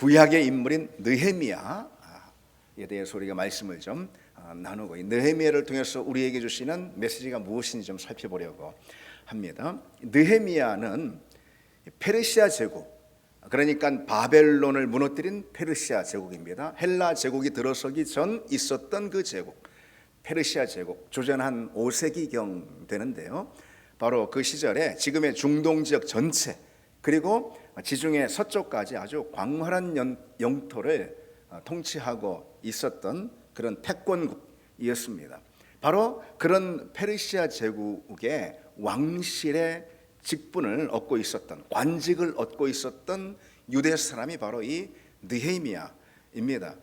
구약의 인물인 느헤미야에 대해서 우리가 말씀을 좀 나누고, 이 느헤미야를 통해서 우리에게 주시는 메시지가 무엇인지 좀 살펴보려고 합니다. 느헤미야는 페르시아 제국, 그러니까 바벨론을 무너뜨린 페르시아 제국입니다. 헬라 제국이 들어서기 전 있었던 그 제국, 페르시아 제국, 주전한 5세기경 되는데요. 바로 그 시절에 지금의 중동 지역 전체, 그리고 지중해 서쪽까지 아주 광활한 영토를 통치하고 있었던 그런 패권국이었습니다. 바로 그런 페르시아 제국의 왕실의 직분을 얻고 있었던, 관직을 얻고 있었던 유대 사람이 바로 이 느헤미야입니다.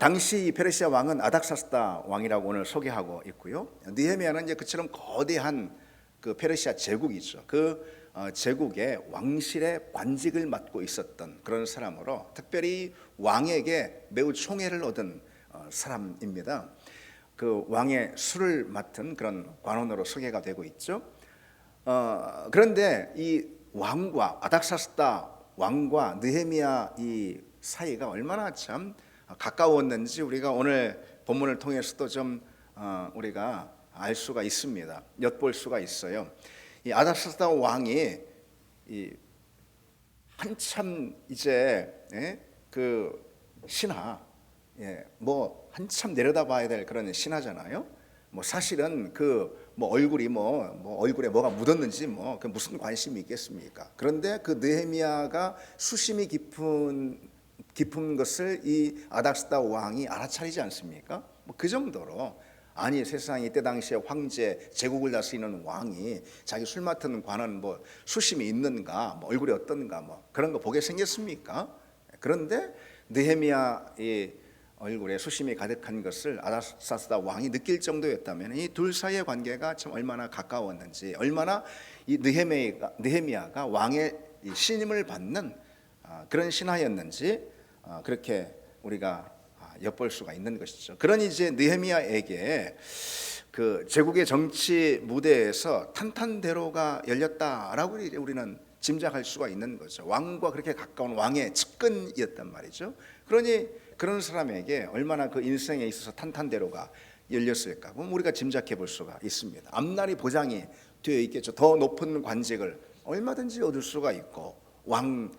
당시 이 페르시아 왕은 아닥사스다 왕이라고 오늘 소개하고 있고요. 느헤미야는 이제 그처럼 거대한 그 페르시아 제국이죠. 그 제국의 왕실의 관직을 맡고 있었던 그런 사람으로, 특별히 왕에게 매우 총애를 얻은 사람입니다. 그 왕의 술을 맡은 그런 관원으로 소개가 되고 있죠. 그런데 이 왕과, 아닥사스다 왕과 느헤미야 이 사이가 얼마나 참 가까웠는지 우리가 오늘 본문을 통해서도 좀 우리가 알 수가 있습니다. 엿볼 수가 있어요. 이 아닥사스다 왕이 한참 이제 그 신하, 뭐 한참 내려다봐야 될 그런 신하잖아요. 뭐 사실은 그 뭐 얼굴이 뭐 얼굴에 뭐가 묻었는지 뭐 그 무슨 관심이 있겠습니까? 그런데 그 느헤미야가 수심이 깊은 것을 이 아닥사스다 왕이 알아차리지 않습니까? 뭐 그 정도로, 아니 세상에 이때 당시에 황제, 제국을 다스리는 왕이 자기 술 맡은 관원 뭐 수심이 있는가, 뭐 얼굴이 어떤가, 뭐 그런 거 보게 생겼습니까? 그런데 느헤미야의 얼굴에 수심이 가득한 것을 아닥사스다 왕이 느낄 정도였다면 이 둘 사이의 관계가 참 얼마나 가까웠는지, 얼마나 이 느헤미야가 왕의 신임을 받는 그런 신하였는지 그렇게 우리가 엿볼 수가 있는 것이죠. 그런 이제 느헤미야에게 그 제국의 정치 무대에서 탄탄대로가 열렸다라고 우리는 짐작할 수가 있는 거죠. 왕과 그렇게 가까운 왕의 측근이었단 말이죠. 그러니 그런 사람에게 얼마나 그 인생에 있어서 탄탄대로가 열렸을까, 그럼 우리가 짐작해 볼 수가 있습니다. 앞날이 보장이 되어 있겠죠. 더 높은 관직을 얼마든지 얻을 수가 있고, 왕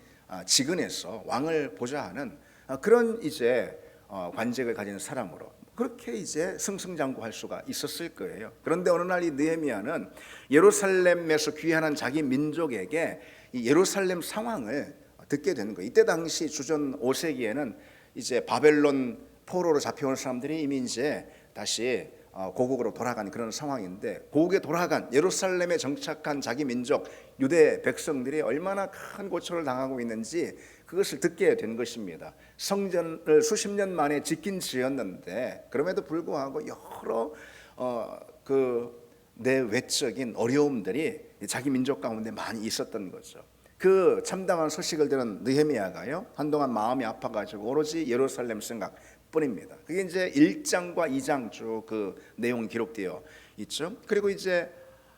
직은에서 왕을 보좌하는 그런 이제 관직을 가진 사람으로 그렇게 이제 승승장구할 수가 있었을 거예요. 그런데 어느 날 이 느헤미야는 예루살렘에서 귀환한 자기 민족에게 이 예루살렘 상황을 듣게 되는 거예요. 이때 당시 주전 5세기에는 이제 바벨론 포로로 잡혀온 사람들이 이미 이제 다시 고국으로 돌아간 그런 상황인데, 고국에 돌아간 예루살렘에 정착한 자기 민족 유대 백성들이 얼마나 큰 고초를 당하고 있는지 그것을 듣게 된 것입니다. 성전을 수십 년 만에 짓긴 지었는데 그럼에도 불구하고 여러 그 내외적인 어려움들이 자기 민족 가운데 많이 있었던 거죠. 그 참담한 소식을 들은 느헤미야가요, 한동안 마음이 아파가지고 오로지 예루살렘 생각뿐입니다. 그게 이제 1장과 2장 쭉 그 내용 기록되어 있죠. 그리고 이제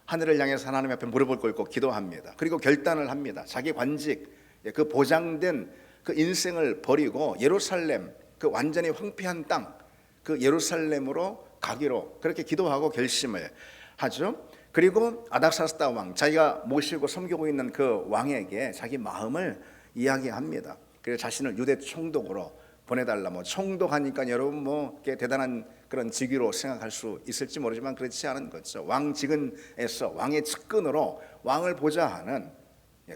하늘을 향해서 하나님 앞에 무릎을 꿇고 기도합니다. 그리고 결단을 합니다. 자기 관직, 그 보장된 그 인생을 버리고 예루살렘, 그 완전히 황폐한 땅, 그 예루살렘으로 가기로 그렇게 기도하고 결심을 하죠. 그리고 아닥사스다 왕, 자기가 모시고 섬기고 있는 그 왕에게 자기 마음을 이야기합니다. 그래서 자신을 유대 총독으로 보내달라. 뭐 총독하니까 여러분 뭐 대단한 그런 직위로 생각할 수 있을지 모르지만 그렇지 않은 거죠. 왕 직은에서 왕의 측근으로 왕을 보좌하는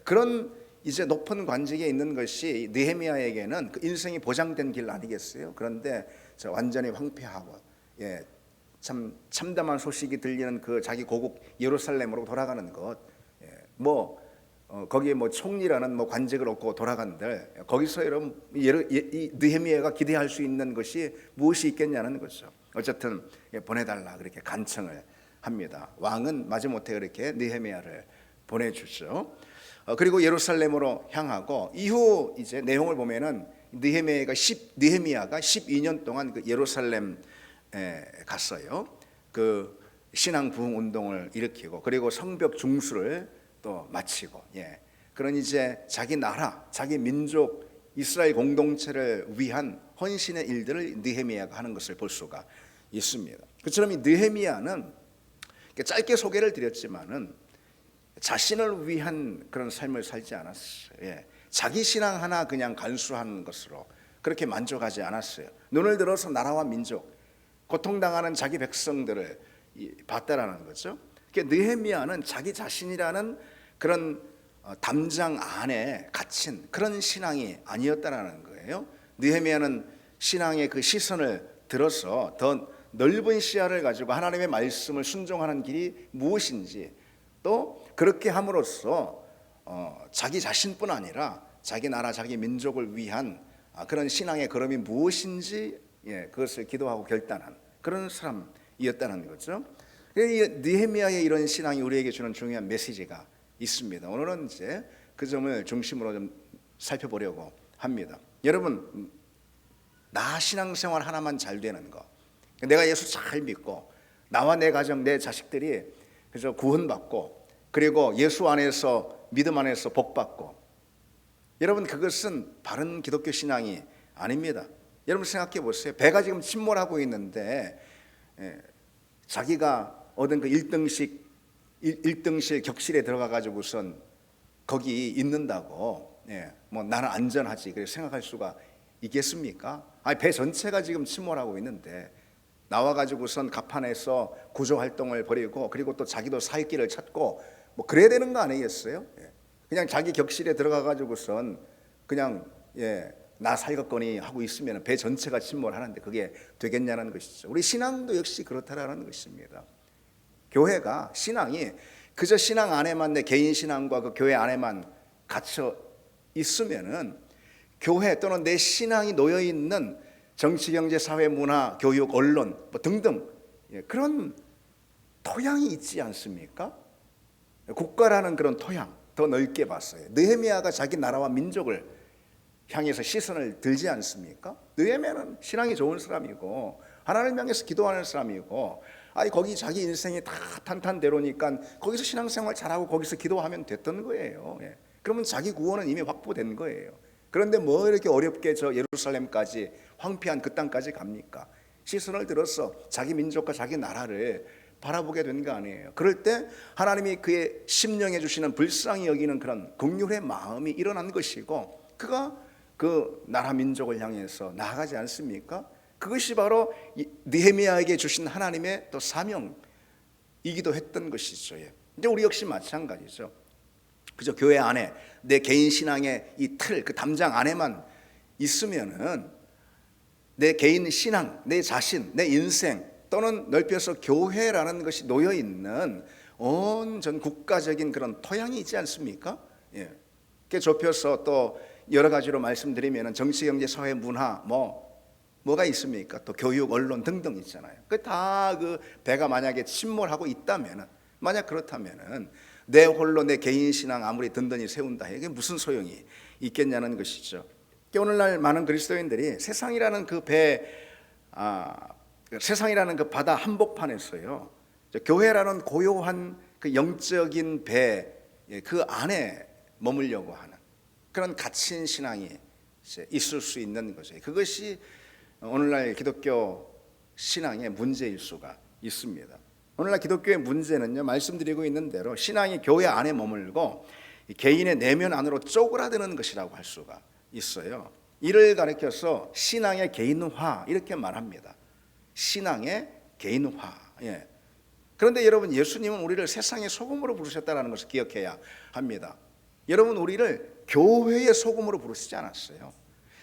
그런 이제 높은 관직에 있는 것이 느헤미야에게는 그 인생이 보장된 길 아니겠어요? 그런데 완전히 황폐하고 참 참담한 소식이 들리는 그 자기 고국 예루살렘으로 돌아가는 것, 거기에 뭐 총리라는 뭐 관직을 얻고 돌아간들, 거기서 여러분 이 느헤미야가 기대할 수 있는 것이 무엇이 있겠냐는 거죠. 어쨌든 보내달라 그렇게 간청을 합니다. 왕은 마지못해 그렇게 느헤미야를 보내주죠. 그리고 예루살렘으로 향하고, 이후 이제 내용을 보면은 느헤미야가 12년 동안 그 예루살렘에 갔어요. 그 신앙 부흥 운동을 일으키고, 그리고 성벽 중수를 또 마치고, 그런 이제 자기 나라, 자기 민족 이스라엘 공동체를 위한 헌신의 일들을 느헤미야가 하는 것을 볼 수가 있습니다. 그처럼 이 느헤미야는 짧게 소개를 드렸지만은 자신을 위한 그런 삶을 살지 않았어요. 예. 자기 신앙 하나 그냥 간수하는 것으로 그렇게 만족하지 않았어요. 눈을 들어서 나라와 민족, 고통당하는 자기 백성들을 봤다라는 거죠. 느헤미야는 자기 자신이라는 그런 담장 안에 갇힌 그런 신앙이 아니었다라는 거예요. 느헤미야는 신앙의 그 시선을 들어서 더 넓은 시야를 가지고 하나님의 말씀을 순종하는 길이 무엇인지, 또 그렇게 함으로써 자기 자신뿐 아니라 자기 나라 자기 민족을 위한 그런 신앙의 걸음이 무엇인지 그것을 기도하고 결단한 그런 사람이었다는 거죠. 느헤미야의 이런 신앙이 우리에게 주는 중요한 메시지가 있습니다. 오늘은 이제 그 점을 중심으로 좀 살펴보려고 합니다. 여러분, 나 신앙생활 하나만 잘 되는 거, 내가 예수 잘 믿고 나와 내 가정 내 자식들이 그저 구원받고 그리고 예수 안에서 믿음 안에서 복받고, 여러분 그것은 바른 기독교 신앙이 아닙니다. 여러분 생각해 보세요. 배가 지금 침몰하고 있는데 자기가 얻은 그 1등실 격실에 들어가 가지고선 거기 있는다고 뭐 나는 안전하지 그렇게 생각할 수가 있겠습니까? 아니, 배 전체가 지금 침몰하고 있는데 나와 가지고선 갑판에서 구조 활동을 벌이고 그리고 또 자기도 살 길을 찾고 뭐 그래야 되는 거 아니겠어요? 그냥 자기 격실에 들어가 가지고선 그냥 나 살겠거니 하고 있으면 배 전체가 침몰하는데 그게 되겠냐는 것이죠. 우리 신앙도 역시 그렇다라는 것입니다. 교회가 신앙이 그저 신앙 안에만, 내 개인 신앙과 그 교회 안에만 갇혀 있으면은 교회 또는 내 신앙이 놓여 있는 정치, 경제, 사회, 문화, 교육, 언론 뭐 등등 그런 토양이 있지 않습니까? 국가라는 그런 토양 더 넓게 봤어요. 느헤미야가 자기 나라와 민족을 향해서 시선을 들지 않습니까? 느헤미야는 신앙이 좋은 사람이고 하나님을 향해서 기도하는 사람이고, 아니 거기 자기 인생이 다 탄탄대로니까 거기서 신앙생활 잘하고 거기서 기도하면 됐던 거예요. 그러면 자기 구원은 이미 확보된 거예요. 그런데 뭐 이렇게 어렵게 저 예루살렘까지 황폐한 그 땅까지 갑니까? 시선을 들어서 자기 민족과 자기 나라를 바라보게 된 거 아니에요. 그럴 때 하나님이 그의 심령해 주시는 불쌍히 여기는 그런 긍휼의 마음이 일어난 것이고 그가 그 나라 민족을 향해서 나아가지 않습니까? 그것이 바로 느헤미야에게 주신 하나님의 또 사명이기도 했던 것이죠. 이제 우리 역시 마찬가지죠. 그저 교회 안에 내 개인 신앙의 이 틀, 그 담장 안에만 있으면은 내 개인 신앙, 내 자신, 내 인생 또는 넓혀서 교회라는 것이 놓여 있는 온 전 국가적인 그런 토양이 있지 않습니까? 그 좁혀서 또 여러 가지로 말씀드리면은 정치, 경제, 사회, 문화 뭐가 있습니까? 또 교육, 언론 등등 있잖아요. 그 다 그 배가 만약에 침몰하고 있다면은, 만약 그렇다면은 내 홀로 내 개인 신앙 아무리 든든히 세운다 이게 무슨 소용이 있겠냐는 것이죠. 오늘날 많은 그리스도인들이 세상이라는 그 세상이라는 그 바다 한복판에서요, 교회라는 고요한 그 영적인 배 그 안에 머물려고 하는 그런 갇힌 신앙이 있을 수 있는 거죠. 그것이 오늘날 기독교 신앙의 문제일 수가 있습니다. 오늘날 기독교의 문제는요, 말씀드리고 있는 대로 신앙이 교회 안에 머물고 개인의 내면 안으로 쪼그라드는 것이라고 할 수가 있어요. 이를 가리켜서 신앙의 개인화 이렇게 말합니다. 신앙의 개인화. 그런데 여러분, 예수님은 우리를 세상의 소금으로 부르셨다는 것을 기억해야 합니다. 여러분, 우리를 교회의 소금으로 부르시지 않았어요.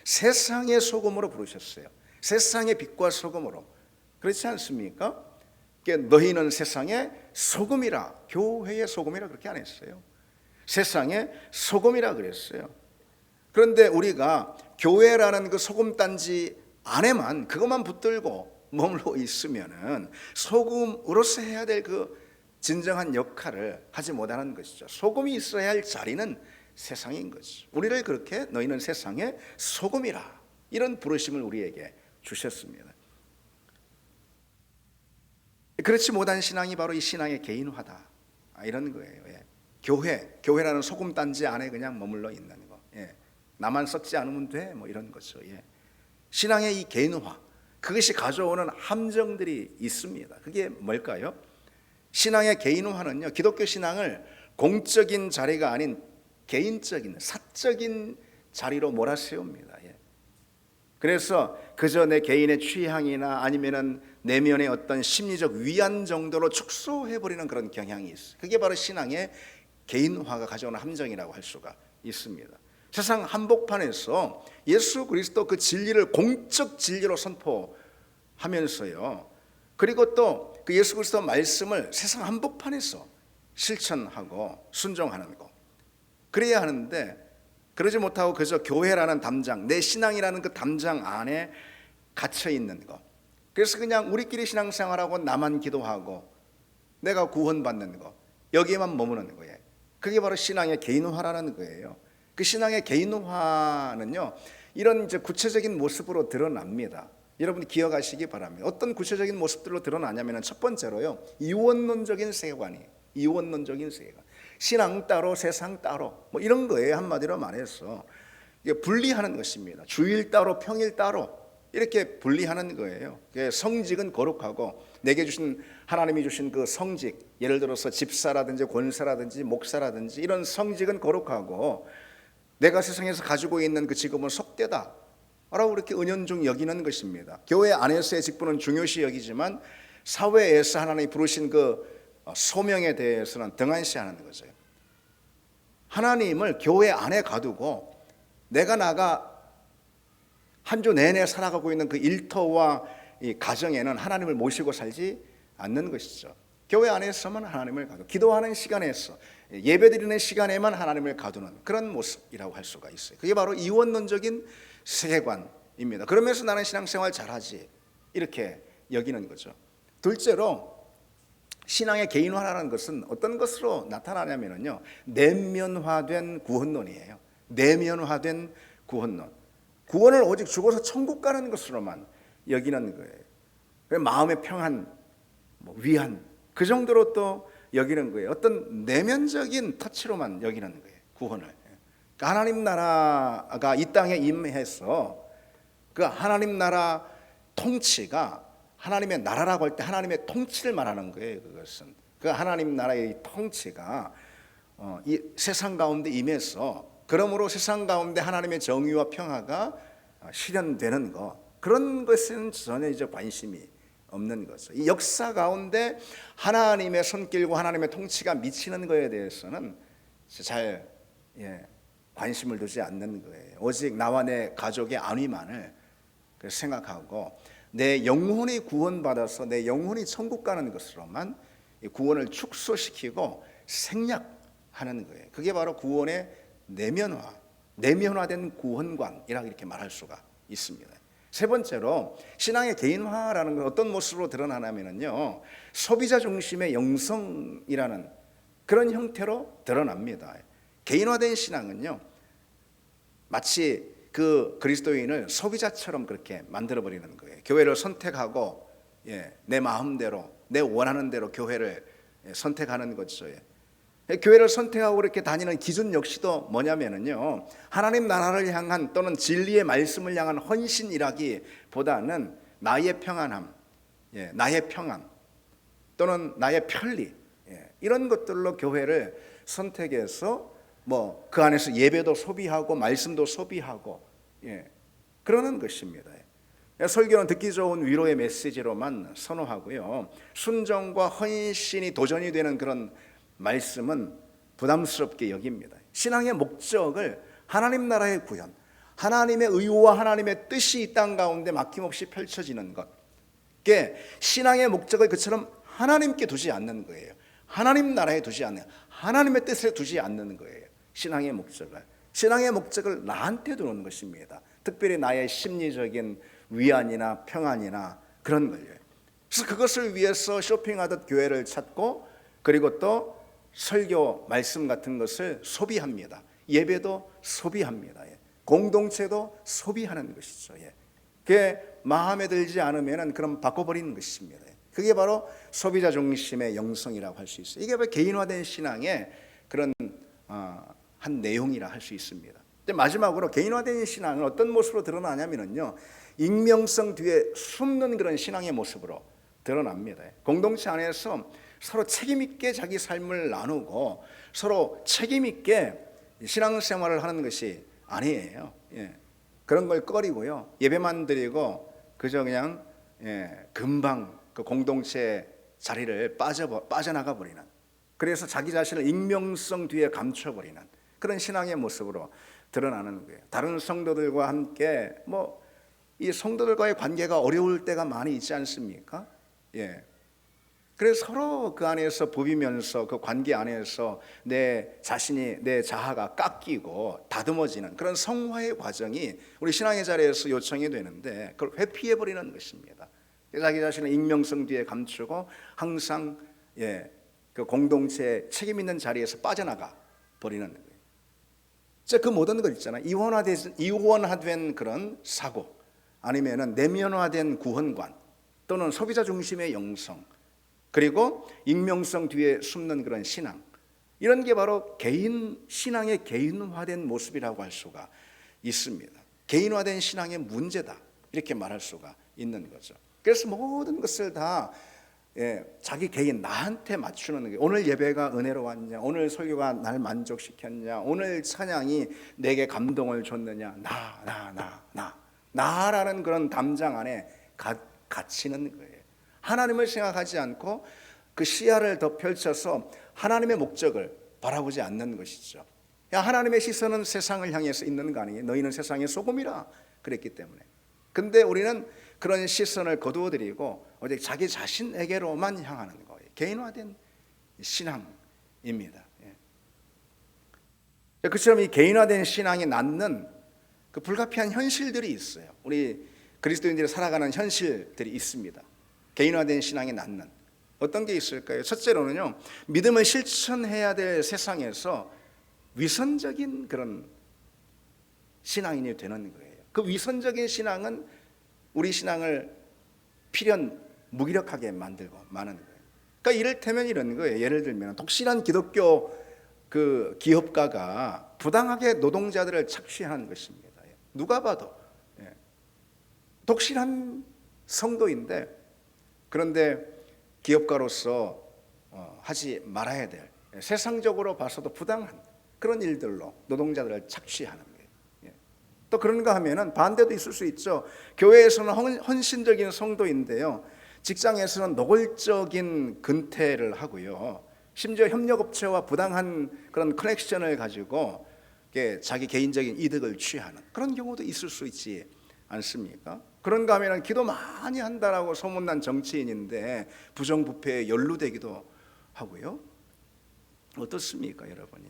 세상의 소금으로 부르셨어요. 세상의 빛과 소금으로. 그렇지 않습니까? 너희는 세상의 소금이라, 교회의 소금이라 그렇게 안 했어요. 세상의 소금이라 그랬어요. 그런데 우리가 교회라는 그 소금단지 안에만 그것만 붙들고 머물러 있으면은 소금으로서 해야 될 그 진정한 역할을 하지 못하는 것이죠. 소금이 있어야 할 자리는 세상인 거죠. 우리를 그렇게 너희는 세상의 소금이라, 이런 부르심을 우리에게 주셨습니다. 그렇지 못한 신앙이 바로 이 신앙의 개인화다, 이런 거예요. 교회라는 소금단지 안에 그냥 머물러 있는 거. 나만 썩지 않으면 돼. 뭐 이런 거죠. 예. 신앙의 이 개인화, 그것이 가져오는 함정들이 있습니다. 그게 뭘까요? 신앙의 개인화는요, 기독교 신앙을 공적인 자리가 아닌 개인적인, 사적인 자리로 몰아세웁니다. 예. 그래서 그저 내 개인의 취향이나 아니면은 내면의 어떤 심리적 위안 정도로 축소해버리는 그런 경향이 있어요. 그게 바로 신앙의 개인화가 가져오는 함정이라고 할 수가 있습니다. 세상 한복판에서 예수 그리스도 그 진리를 공적 진리로 선포하면서요, 그리고 또 그 예수 그리스도 말씀을 세상 한복판에서 실천하고 순종하는 것, 그래야 하는데 그러지 못하고 그저 교회라는 담장, 내 신앙이라는 그 담장 안에 갇혀 있는 것. 그래서 그냥 우리끼리 신앙생활하고 나만 기도하고 내가 구원받는 것, 여기에만 머무는 거예요. 그게 바로 신앙의 개인화라는 거예요. 그 신앙의 개인화는요, 이런 이제 구체적인 모습으로 드러납니다. 여러분이 기억하시기 바랍니다. 어떤 구체적인 모습들로 드러나냐면, 첫 번째로요, 이원론적인 세계관이, 이원론적인 세계관. 신앙 따로 세상 따로 뭐 이런 거예요. 한마디로 말해서 이게 분리하는 것입니다. 주일 따로 평일 따로 이렇게 분리하는 거예요. 성직은 거룩하고 내게 주신, 하나님이 주신 그 성직, 예를 들어서 집사라든지 권사라든지 목사라든지 이런 성직은 거룩하고 내가 세상에서 가지고 있는 그 직업은 속되다 라고 그렇게 은연중 여기는 것입니다. 교회 안에서의 직분은 중요시 여기지만 사회에서 하나님이 부르신 그 소명에 대해서는 등한시하는 거죠. 하나님을 교회 안에 가두고 내가 나가 한 주 내내 살아가고 있는 그 일터와 이 가정에는 하나님을 모시고 살지 않는 것이죠. 교회 안에서만 하나님을 가두고 기도하는 시간에서, 예배드리는 시간에만 하나님을 가두는 그런 모습이라고 할 수가 있어요. 그게 바로 이원론적인 세계관입니다. 그러면서 나는 신앙생활 잘하지 이렇게 여기는 거죠. 둘째로, 신앙의 개인화라는 것은 어떤 것으로 나타나냐면요, 내면화된 구원론이에요. 내면화된 구원론. 구원을 오직 죽어서 천국 가는 것으로만 여기는 거예요. 마음의 평안, 위안, 그 정도로 또 여기는 거예요. 어떤 내면적인 터치로만 여기는 거예요, 구원을. 그러니까 하나님 나라가 이 땅에 임해서 그 하나님 나라 통치가, 하나님의 나라라고 할 때 하나님의 통치를 말하는 거예요. 그것은 그 하나님 나라의 통치가 이 세상 가운데 임해서, 그러므로 세상 가운데 하나님의 정의와 평화가 실현되는 것, 그런 것은 전혀 이제 관심이 없는 거죠. 이 역사 가운데 하나님의 손길과 하나님의 통치가 미치는 것에 대해서는 잘 관심을 두지 않는 거예요. 오직 나와 내 가족의 안위만을 생각하고 내 영혼이 구원받아서 내 영혼이 천국 가는 것으로만 구원을 축소시키고 생략하는 거예요. 그게 바로 구원의 내면화된 구원관이라고 이렇게 말할 수가 있습니다. 세 번째로, 신앙의 개인화라는 건 어떤 모습으로 드러나냐면요, 소비자 중심의 영성이라는 그런 형태로 드러납니다. 개인화된 신앙은요, 마치 그 그리스도인을 소비자처럼 그렇게 만들어버리는 거예요. 교회를 선택하고 내 마음대로, 내 원하는 대로 교회를 선택하는 거죠. 교회를 선택하고 그렇게 다니는 기준 역시도 뭐냐면요, 하나님 나라를 향한 또는 진리의 말씀을 향한 헌신이라기보다는 나의 평안함, 나의 평안 또는 나의 편리, 이런 것들로 교회를 선택해서 그 안에서 예배도 소비하고 말씀도 소비하고 그러는 것입니다. 설교는 듣기 좋은 위로의 메시지로만 선호하고요, 순종과 헌신이 도전이 되는 그런 말씀은 부담스럽게 여깁니다. 신앙의 목적을 하나님 나라의 구현, 하나님의 의와 하나님의 뜻이 이 땅 가운데 막힘없이 펼쳐지는 것, 그게 신앙의 목적을 그처럼 하나님께 두지 않는 거예요. 하나님 나라에 두지 않는, 하나님의 뜻에 두지 않는 거예요. 신앙의 목적을 나한테 두는 것입니다. 특별히 나의 심리적인 위안이나 평안이나 그런 걸요. 그래서 그것을 위해서 쇼핑하듯 교회를 찾고, 그리고 또 설교 말씀 같은 것을 소비합니다. 예배도 소비합니다. 공동체도 소비하는 것이죠. 그게 마음에 들지 않으면 그럼 바꿔버리는 것입니다. 그게 바로 소비자 중심의 영성이라고 할 수 있어요. 이게 바로 개인화된 신앙의 그런 한 내용이라 할 수 있습니다. 이제 마지막으로 개인화된 신앙은 어떤 모습으로 드러나냐면요, 익명성 뒤에 숨는 그런 신앙의 모습으로 드러납니다. 공동체 안에서 서로 책임 있게 자기 삶을 나누고 서로 책임 있게 신앙생활을 하는 것이 아니에요. 예. 그런 걸 꺼리고요, 예배만 드리고 그저 그냥 금방 그 공동체 자리를 빠져나가 버리는, 그래서 자기 자신을 익명성 뒤에 감춰버리는 그런 신앙의 모습으로 드러나는 거예요. 다른 성도들과 함께 이 성도들과의 관계가 어려울 때가 많이 있지 않습니까? 예. 그래서 서로 그 안에서 부비면서 그 관계 안에서 내 자신이, 내 자아가 깎이고 다듬어지는 그런 성화의 과정이 우리 신앙의 자리에서 요청이 되는데, 그걸 회피해버리는 것입니다. 자기 자신을 익명성 뒤에 감추고 항상 그 공동체의 책임 있는 자리에서 빠져나가 버리는 거예요. 그 모든 것 있잖아요. 이원화된 그런 사고, 아니면은 내면화된 구원관, 또는 소비자 중심의 영성, 그리고 익명성 뒤에 숨는 그런 신앙, 이런 게 바로 개인 신앙의 개인화된 모습이라고 할 수가 있습니다. 개인화된 신앙의 문제다, 이렇게 말할 수가 있는 거죠. 그래서 모든 것을 다 자기 개인, 나한테 맞추는 거예요. 오늘 예배가 은혜로웠냐, 오늘 설교가 날 만족시켰냐, 오늘 찬양이 내게 감동을 줬느냐, 나라는 그런 담장 안에 갇히는 거예요. 하나님을 생각하지 않고 그 시야를 더 펼쳐서 하나님의 목적을 바라보지 않는 것이죠. 하나님의 시선은 세상을 향해서 있는 거 아니에요? 너희는 세상의 소금이라 그랬기 때문에. 근데 우리는 그런 시선을 거두어들이고 오직 자기 자신에게로만 향하는 거예요. 개인화된 신앙입니다. 그처럼 이 개인화된 신앙이 낳는 그 불가피한 현실들이 있어요. 우리 그리스도인들이 살아가는 현실들이 있습니다. 개인화된 신앙이 낳는 어떤 게 있을까요? 첫째로는요, 믿음을 실천해야 될 세상에서 위선적인 그런 신앙인이 되는 거예요. 그 위선적인 신앙은 우리 신앙을 필연 무기력하게 만들고 마는 거예요. 그러니까 이를테면 이런 거예요. 예를 들면 독실한 기독교 그 기업가가 부당하게 노동자들을 착취하는 것입니다. 누가 봐도 독실한 성도인데, 그런데 기업가로서 하지 말아야 될, 세상적으로 봐서도 부당한 그런 일들로 노동자들을 착취하는 거예요. 또 그런가 하면은 반대도 있을 수 있죠. 교회에서는 헌신적인 성도인데요, 직장에서는 노골적인 근태를 하고요, 심지어 협력업체와 부당한 그런 커넥션을 가지고 자기 개인적인 이득을 취하는 그런 경우도 있을 수 있지 않습니까? 그런가 하면 기도 많이 한다라고 소문난 정치인인데 부정부패에 연루되기도 하고요. 어떻습니까, 여러분?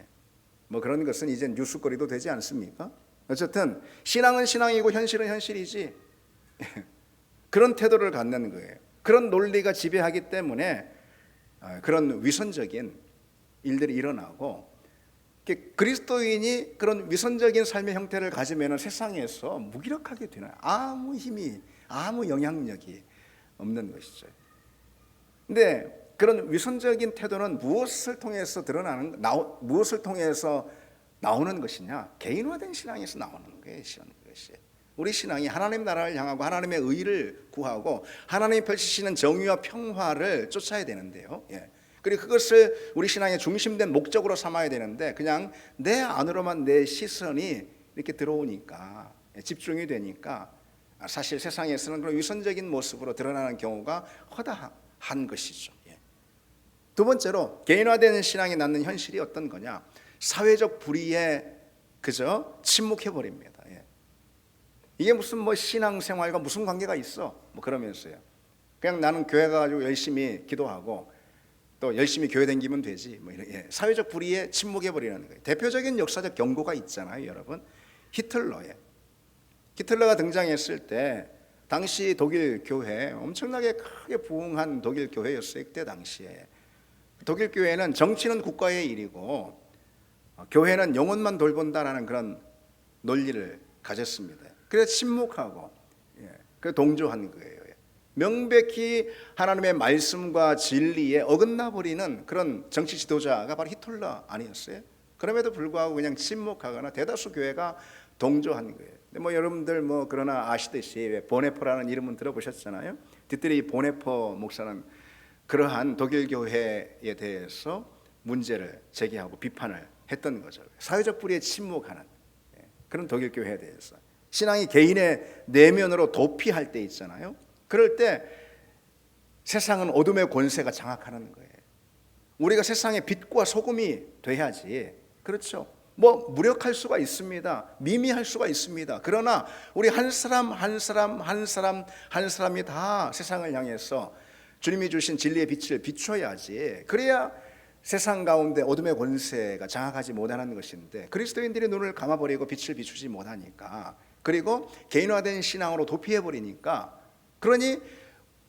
그런 것은 이제 뉴스거리도 되지 않습니까? 어쨌든 신앙은 신앙이고 현실은 현실이지, 그런 태도를 갖는 거예요. 그런 논리가 지배하기 때문에 그런 위선적인 일들이 일어나고, 그리스도인이 그런 위선적인 삶의 형태를 가지면 세상에서 무기력하게 되는, 아무 힘이, 아무 영향력이 없는 것이죠. 근데 그런 위선적인 태도는 무엇을 통해서 무엇을 통해서 나오는 것이냐? 개인화된 신앙에서 나오는 거예요. 우리 신앙이 하나님 나라를 향하고 하나님의 의를 구하고 하나님이 펼치시는 정의와 평화를 쫓아야 되는데요. 그리고 그것을 우리 신앙의 중심된 목적으로 삼아야 되는데, 그냥 내 안으로만 내 시선이 이렇게 들어오니까, 집중이 되니까 사실 세상에서는 그런 위선적인 모습으로 드러나는 경우가 허다한 것이죠. 두 번째로 개인화되는 신앙이 낳는 현실이 어떤 거냐? 사회적 불의에 그저 침묵해버립니다. 이게 무슨 신앙생활과 무슨 관계가 있어? 그러면서요. 그냥 나는 교회 가가지고 열심히 기도하고 또 열심히 교회 다니면 되지. 사회적 불의에 침묵해버리는 거예요. 대표적인 역사적 경고가 있잖아요, 여러분. 히틀러가 등장했을 때 당시 독일 교회, 엄청나게 크게 부흥한 독일 교회였어요. 그때 당시에 독일 교회는 정치는 국가의 일이고 교회는 영혼만 돌본다라는 그런 논리를 가졌습니다. 그래서 침묵하고 동조한 거예요. 명백히 하나님의 말씀과 진리에 어긋나 버리는 그런 정치 지도자가 바로 히틀러 아니었어요? 그럼에도 불구하고 그냥 침묵하거나 대다수 교회가 동조한 거예요. 근데 뭐 여러분들 뭐 그러나 아시듯이 보네퍼라는 이름은 들어보셨잖아요. 디트리 보네퍼 목사는 그러한 독일 교회에 대해서 문제를 제기하고 비판을 했던 거죠. 사회적 불의에 침묵하는 그런 독일 교회에 대해서 신앙이 개인의 내면으로 도피할 때 있잖아요. 그럴 때 세상은 어둠의 권세가 장악하는 거예요. 우리가 세상의 빛과 소금이 돼야지. 그렇죠. 뭐 무력할 수가 있습니다. 미미할 수가 있습니다. 그러나 우리 한 사람 한 사람 한 사람 한 사람이 다 세상을 향해서 주님이 주신 진리의 빛을 비춰야지. 그래야 세상 가운데 어둠의 권세가 장악하지 못하는 것인데 그리스도인들이 눈을 감아버리고 빛을 비추지 못하니까, 그리고 개인화된 신앙으로 도피해버리니까, 그러니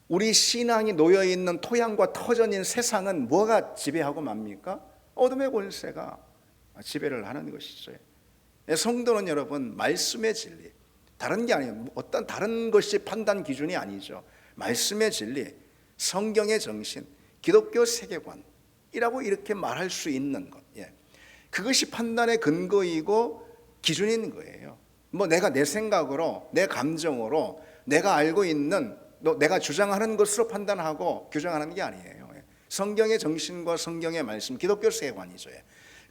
우리 신앙이 놓여있는 토양과 터전인 세상은 뭐가 지배하고 맙니까? 어둠의 권세가 지배를 하는 것이죠. 성도는 여러분 말씀의 진리, 다른 게 아니에요. 어떤 다른 것이 판단 기준이 아니죠. 말씀의 진리, 성경의 정신, 기독교 세계관이라고 이렇게 말할 수 있는 것, 그것이 판단의 근거이고 기준인 거예요. 뭐 내가 내 생각으로, 내 감정으로, 내가 알고 있는, 내가 주장하는 것으로 판단하고 규정하는 게 아니에요. 성경의 정신과 성경의 말씀, 기독교 세계관이죠.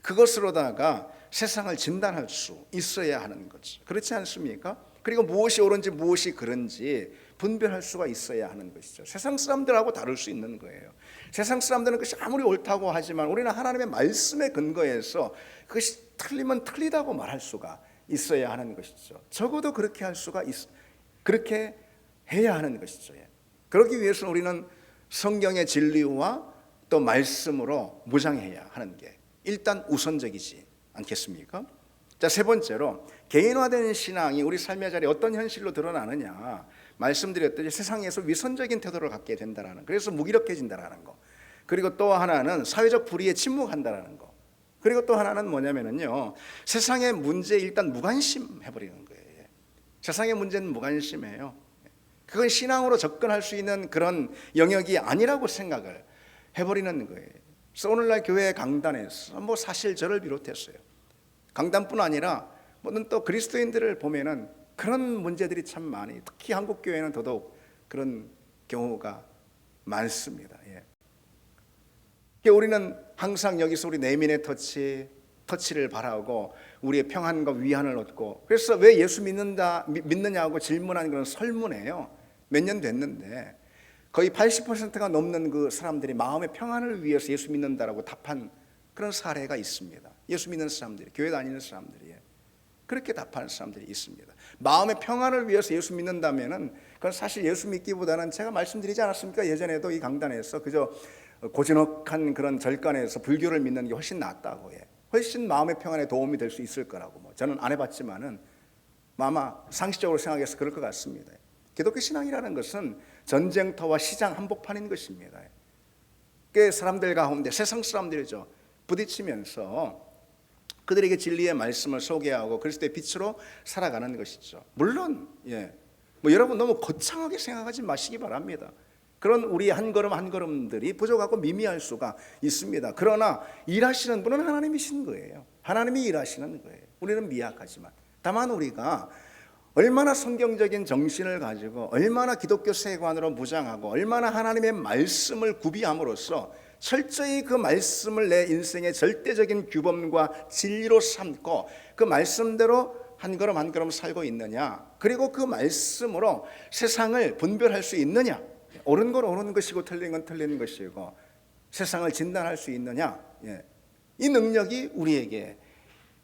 그것으로다가 세상을 진단할 수 있어야 하는 거죠. 그렇지 않습니까? 그리고 무엇이 옳은지 무엇이 그른지 분별할 수가 있어야 하는 것이죠. 세상 사람들하고 다를 수 있는 거예요. 세상 사람들은 그것이 아무리 옳다고 하지만 우리는 하나님의 말씀에 근거해서 그것이 틀리면 틀리다고 말할 수가 있어야 하는 것이죠. 적어도 그렇게 할 수가 그렇게 해야 하는 것이죠. 그러기 위해서는 우리는 성경의 진리와 또 말씀으로 무장해야 하는 게 일단 우선적이지 않겠습니까? 자, 세 번째로 개인화된 신앙이 우리 삶의 자리에 어떤 현실로 드러나느냐, 말씀드렸듯이 세상에서 위선적인 태도를 갖게 된다라는, 그래서 무기력해진다라는 거, 그리고 또 하나는 사회적 불의에 침묵한다라는 거, 그리고 또 하나는 뭐냐면은요, 세상의 문제에 일단 무관심해버리는 거예요. 세상의 문제는 무관심해요. 그건 신앙으로 접근할 수 있는 그런 영역이 아니라고 생각을 해버리는 거예요. 그래서 오늘날 교회 강단에서 뭐 사실 저를 비롯했어요. 강단뿐 아니라 모든 또 그리스도인들을 보면은 그런 문제들이 참 많이, 특히 한국 교회는 더더욱 그런 경우가 많습니다. 우리는 항상 여기서 우리 내면의 터치를 바라고 우리의 평안과 위안을 얻고, 그래서 왜 예수 믿느냐고 질문하는 그런 설문이에요. 몇 년 됐는데 거의 80%가 넘는 그 사람들이 마음의 평안을 위해서 예수 믿는다라고 답한 그런 사례가 있습니다. 예수 믿는 사람들이, 교회 다니는 사람들이 그렇게 답하는 사람들이 있습니다. 마음의 평안을 위해서 예수 믿는다면은 그건 사실 예수 믿기보다는, 제가 말씀드리지 않았습니까? 예전에도 이 강단에서 그저 고즈넉한 그런 절간에서 불교를 믿는 게 훨씬 낫다고, 훨씬 마음의 평안에 도움이 될 수 있을 거라고, 뭐 저는 안 해봤지만은 아마 상식적으로 생각해서 그럴 것 같습니다. 기독교 신앙이라는 것은 전쟁터와 시장 한복판인 것입니다. 그 사람들 가운데, 세상 사람들이죠, 부딪히면서 그들에게 진리의 말씀을 소개하고 그리스도의 빛으로 살아가는 것이죠. 물론 뭐 여러분 너무 거창하게 생각하지 마시기 바랍니다. 그런 우리 한 걸음 한 걸음들이 부족하고 미미할 수가 있습니다. 그러나 일하시는 분은 하나님이신 거예요. 하나님이 일하시는 거예요. 우리는 미약하지만, 다만 우리가 얼마나 성경적인 정신을 가지고, 얼마나 기독교 세계관으로 무장하고, 얼마나 하나님의 말씀을 구비함으로써 철저히 그 말씀을 내 인생의 절대적인 규범과 진리로 삼고 그 말씀대로 한 걸음 한 걸음 살고 있느냐, 그리고 그 말씀으로 세상을 분별할 수 있느냐, 옳은 건 옳은 것이고 틀린 건 틀린 것이고 세상을 진단할 수 있느냐, 이 능력이 우리에게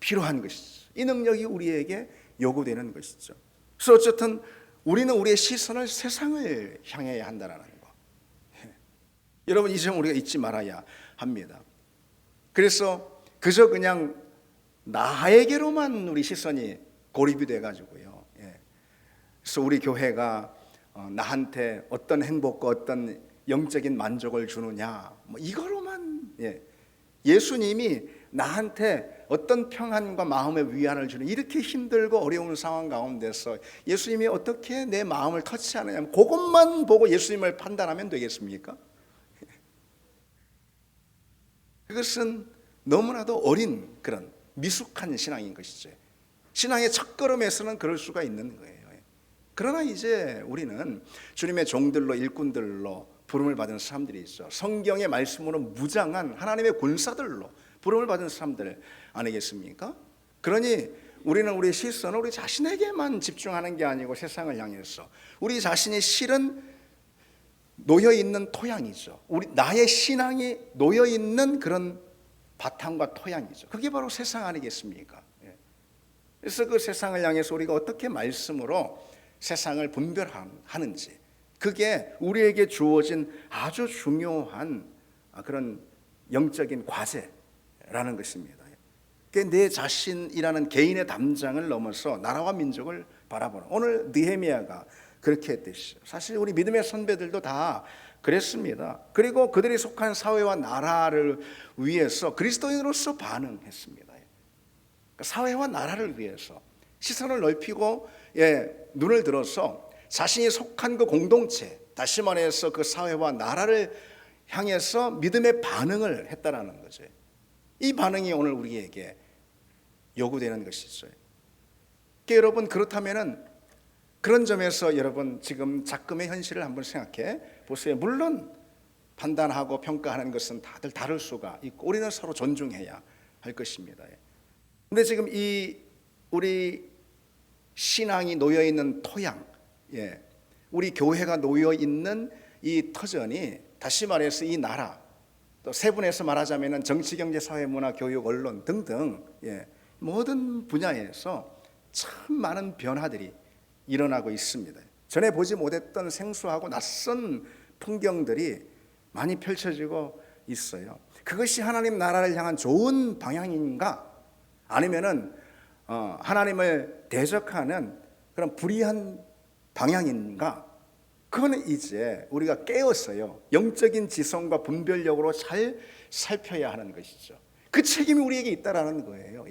필요한 것이죠. 이 능력이 우리에게 요구되는 것이죠. 그래서 어쨌든 우리는 우리의 시선을 세상을 향해야 한다는 거, 여러분 이 점 우리가 잊지 말아야 합니다. 그래서 그저 그냥 나에게로만 우리 시선이 고립이 돼가지고요, 그래서 우리 교회가 나한테 어떤 행복과 어떤 영적인 만족을 주느냐, 뭐 이거로만, 예수님이 나한테 어떤 평안과 마음의 위안을 주는, 이렇게 힘들고 어려운 상황 가운데서 예수님이 어떻게 내 마음을 터치하느냐, 그것만 보고 예수님을 판단하면 되겠습니까? 그것은 너무나도 어린 그런 미숙한 신앙인 것이죠. 신앙의 첫걸음에서는 그럴 수가 있는 거예요. 그러나 이제 우리는 주님의 종들로, 일꾼들로 부름을 받은 사람들이 있어. 성경의 말씀으로 무장한 하나님의 군사들로 부름을 받은 사람들 아니겠습니까? 그러니 우리는 우리 시선을 우리 자신에게만 집중하는 게 아니고 세상을 향해서, 우리 자신이 실은 놓여있는 토양이죠. 나의 신앙이 놓여있는 그런 바탕과 토양이죠. 그게 바로 세상 아니겠습니까? 그래서 그 세상을 향해서 우리가 어떻게 말씀으로 세상을 분별하는지, 그게 우리에게 주어진 아주 중요한 그런 영적인 과제라는 것입니다. 내 자신이라는 개인의 담장을 넘어서 나라와 민족을 바라보는, 오늘 느헤미야가 그렇게 했듯이 사실 우리 믿음의 선배들도 다 그랬습니다. 그리고 그들이 속한 사회와 나라를 위해서 그리스도인으로서 반응했습니다. 사회와 나라를 위해서 시선을 넓히고 눈을 들어서 자신이 속한 그 공동체, 다시 말해서 그 사회와 나라를 향해서 믿음의 반응을 했다라는 거죠. 이 반응이 오늘 우리에게 요구되는 것이죠. 여러분, 그렇다면은 그런 점에서 여러분 지금 작금의 현실을 한번 생각해 보세요. 물론 판단하고 평가하는 것은 다들 다를 수가 있고 우리는 서로 존중해야 할 것입니다. 근데 지금 이 우리 신앙이 놓여 있는 토양, 우리 교회가 놓여 있는 이 터전이, 다시 말해서 이 나라, 또 세분해서 말하자면은 정치, 경제, 사회, 문화, 교육, 언론 등등 모든 분야에서 참 많은 변화들이 일어나고 있습니다. 전에 보지 못했던 생소하고 낯선 풍경들이 많이 펼쳐지고 있어요. 그것이 하나님 나라를 향한 좋은 방향인가? 아니면은 하나님을 대적하는 그런 불의한 방향인가? 그거는 이제 우리가 깨어서요, 영적인 지성과 분별력으로 잘 살펴야 하는 것이죠. 그 책임이 우리에게 있다라는 거예요.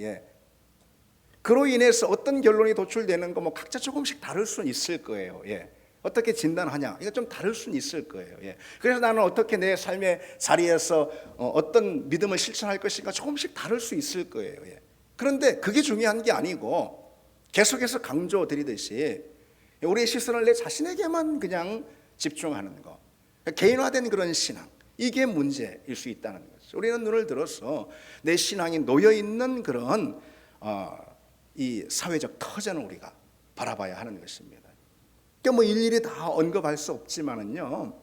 그로 인해서 어떤 결론이 도출되는 거 각자 조금씩 다를 수는 있을 거예요. 어떻게 진단하냐, 이거 좀 다를 수는 있을 거예요. 그래서 나는 어떻게 내 삶의 자리에서 어떤 믿음을 실천할 것인가 조금씩 다를 수 있을 거예요. 그런데 그게 중요한 게 아니고 계속해서 강조드리듯이 우리의 시선을 내 자신에게만 그냥 집중하는 거, 개인화된 그런 신앙, 이게 문제일 수 있다는 거죠. 우리는 눈을 들어서 내 신앙이 놓여있는 그런 이 사회적 터전을 우리가 바라봐야 하는 것입니다. 그러니까 일일이 다 언급할 수 없지만은요,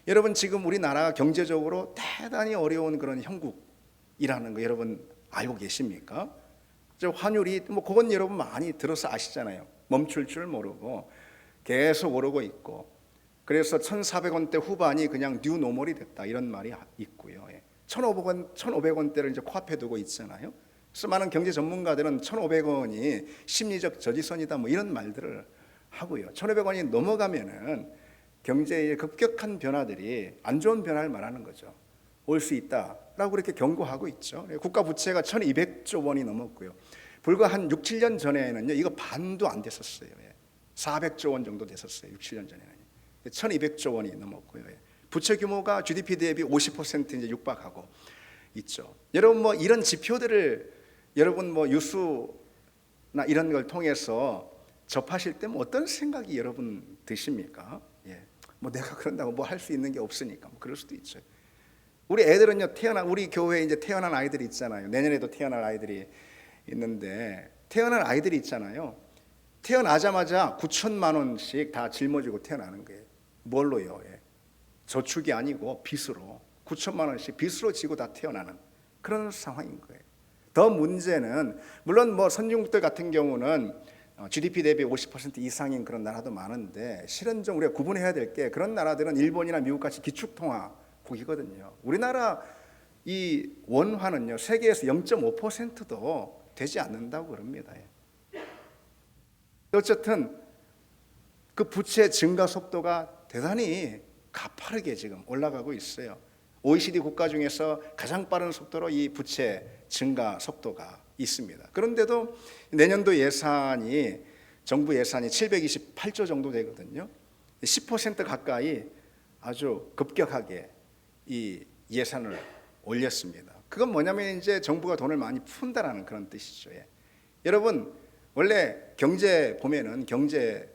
여러분 지금 우리나라가 경제적으로 대단히 어려운 그런 형국이라는 거 여러분 알고 계십니까? 환율이 그건 여러분 많이 들어서 아시잖아요. 멈출 줄 모르고 계속 오르고 있고, 그래서 1,400원대 후반이 그냥 뉴 노멀이 됐다, 이런 말이 있고요. 1,500원대를 이제 코앞에 두고 있잖아요. 그래서 많은 경제 전문가들은 1,500원이 심리적 저지선이다, 이런 말들을 하고요. 1,500원이 넘어가면은 경제의 급격한 변화들이, 안 좋은 변화를 말하는 거죠, 올 수 있다라고 그렇게 경고하고 있죠. 국가 부채가 1,200조 원이 넘었고요. 불과 한 6, 7년 전에는요, 이거 반도 안 됐었어요. 400조 원 정도 됐었어요. 6, 7년 전에는 1,200조 원이 넘었고요. 부채 규모가 GDP 대비 50% 이제 육박하고 있죠. 여러분 이런 지표들을 여러분 뉴스나 이런 걸 통해서 접하실 때 어떤 생각이 여러분 드십니까? 내가 그런다고 할 수 있는 게 없으니까 그럴 수도 있죠. 우리 애들은요, 우리 교회에 이제 태어난 아이들이 있잖아요. 내년에도 태어날 아이들이 있는데, 태어난 아이들이 있잖아요. 태어나자마자 9천만 원씩 다 짊어지고 태어나는 거예요. 뭘로요? 저축이 아니고 빚으로 9천만 원씩 빚으로 지고 다 태어나는 그런 상황인 거예요. 더 문제는 물론 선진국들 같은 경우는 GDP 대비 50% 이상인 그런 나라도 많은데, 실은 좀 우리가 구분해야 될 게, 그런 나라들은 일본이나 미국 같이 기축통화국이거든요. 우리나라 이 원화는요, 세계에서 0.5%도 되지 않는다고 그럽니다. 어쨌든 그 부채 증가 속도가 대단히 가파르게 지금 올라가고 있어요. OECD 국가 중에서 가장 빠른 속도로 이 부채 증가 속도가 있습니다. 그런데도 내년도 예산이, 정부 예산이 728조 정도 되거든요. 10% 가까이 아주 급격하게 이 예산을 올렸습니다. 그건 뭐냐면 이제 정부가 돈을 많이 푼다라는 그런 뜻이죠. 예. 여러분 원래 경제 보면은 경제학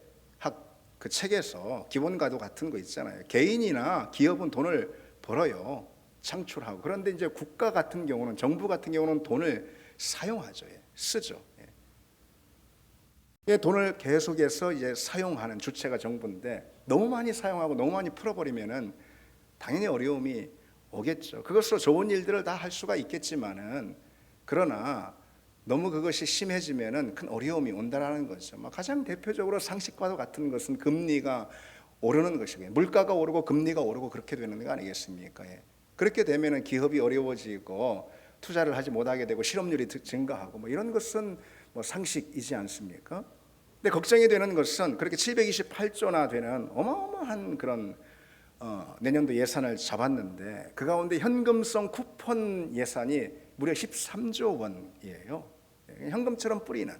그 책에서 기본가도 같은 거 있잖아요. 개인이나 기업은 돈을 벌어요, 창출하고. 그런데 이제 국가 같은 경우는, 정부 같은 경우는 돈을 사용하죠. 예. 쓰죠. 예. 돈을 계속해서 이제 사용하는 주체가 정부인데 너무 많이 사용하고 너무 많이 풀어버리면은 당연히 어려움이 오겠죠. 그것으로 좋은 일들을 다 할 수가 있겠지만은, 그러나 너무 그것이 심해지면은 큰 어려움이 온다라는 거죠. 가장 대표적으로 상식과도 같은 것은 금리가 오르는 것이고요. 물가가 오르고 금리가 오르고 그렇게 되는 거 아니겠습니까? 예. 그렇게 되면은 기업이 어려워지고 투자를 하지 못하게 되고 실업률이 증가하고 이런 것은 상식이지 않습니까? 근데 걱정이 되는 것은 그렇게 728조나 되는 어마어마한 그런 내년도 예산을 잡았는데 그 가운데 현금성 쿠폰 예산이 무려 13조 원이에요. 현금처럼 뿌리는.